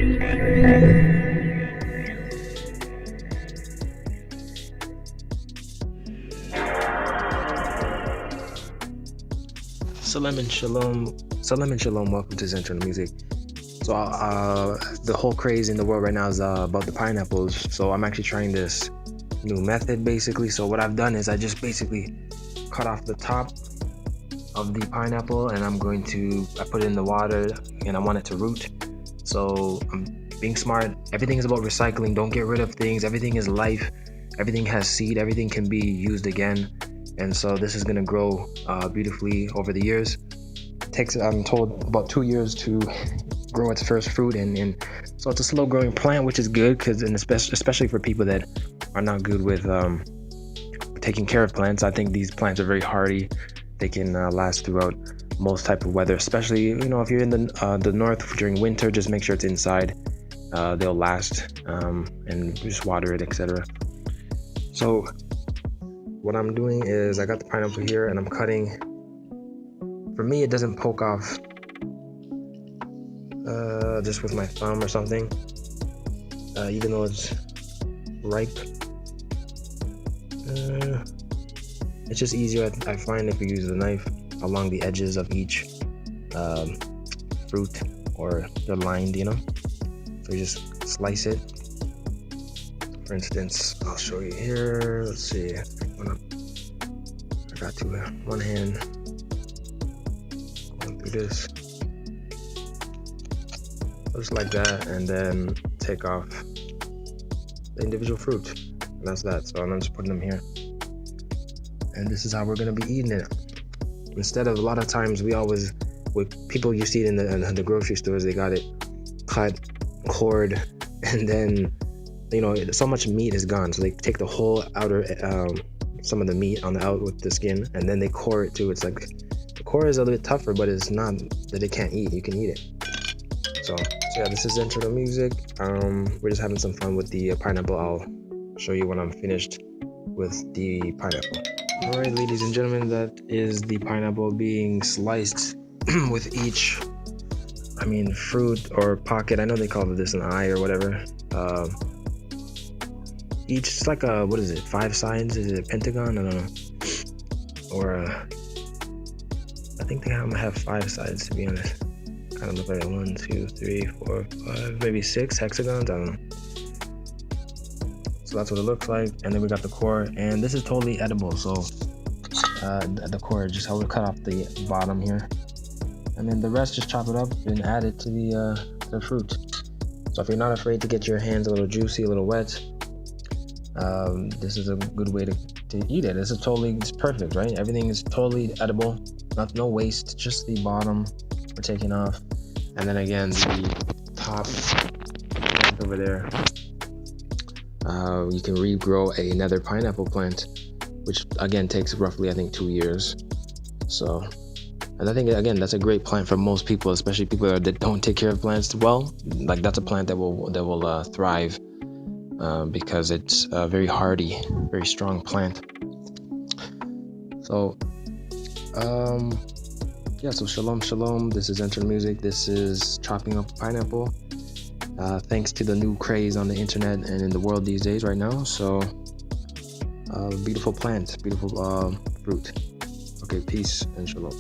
Salam and shalom. Welcome to Zenternal Music. So the whole craze in the world right now is about the pineapples. So I'm actually trying this new method basically. So what I've done is I just basically cut off the top of the pineapple, and I put it in the water, and I want it to root. So I'm being smart. Everything is about recycling. Don't get rid of things. Everything is life. Everything has seed. Everything can be used again. And so this is going to grow beautifully over the years. It takes, I'm told, about 2 years to grow its first fruit, and so it's a slow growing plant, which is good, because especially for people that are not good with taking care of plants. I think these plants are very hardy. They can last throughout most type of weather, especially if you're in the north during winter. Just make sure it's inside. They'll last, and just water it, etc. So what I'm doing is I got the pineapple here, and I'm cutting. For me, it doesn't poke off just with my thumb or something, even though it's ripe. It's just easier, I find, if you use the knife along the edges of each fruit, or they're lined, so you just slice it. For instance, I'll show you here. Let's see. I got to one hand going through this, just like that, and then take off the individual fruit, and that's that. So I'm just putting them here, and this is how we're gonna be eating it. Instead of, a lot of times with people, you see it in the grocery stores, they got it cut, cored, and then so much meat is gone. So they take the whole outer some of the meat on the out with the skin, and then they core it too. It's like the core is a little bit tougher, but it's not that it can't eat. You can eat it. So yeah, this is Zenternal Music. We're just having some fun with the pineapple. I'll show you when I'm finished with the pineapple. All right, ladies and gentlemen, that is the pineapple being sliced with each, fruit or pocket. I know they call this an eye or whatever. Each, it's like a, what is it, 5 sides? Is it a pentagon? I don't know. Or I think they have 5 sides, to be honest. Kind of look like 1, 2, 3, 4, 5, maybe 6 hexagons. I don't know. So that's what it looks like. And then we got the core, and this is totally edible. So the core, just how we cut off the bottom here, and then the rest just chop it up and add it to the fruit. So if you're not afraid to get your hands a little juicy, a little wet, this is a good way to eat it. It's perfect, right? Everything is totally edible, no waste, just the bottom we're taking off, and then again the top over there. You can regrow another pineapple plant, which again takes roughly, I think, 2 years. So, and I think, again, that's a great plant for most people, especially people that don't take care of plants well. Like, that's a plant that will thrive, because it's a very hardy, very strong plant. So so shalom. This is Zenternal Music. This is chopping up pineapple, thanks to the new craze on the internet and in the world these days right now. So beautiful plant, beautiful fruit. Okay, peace and shalom.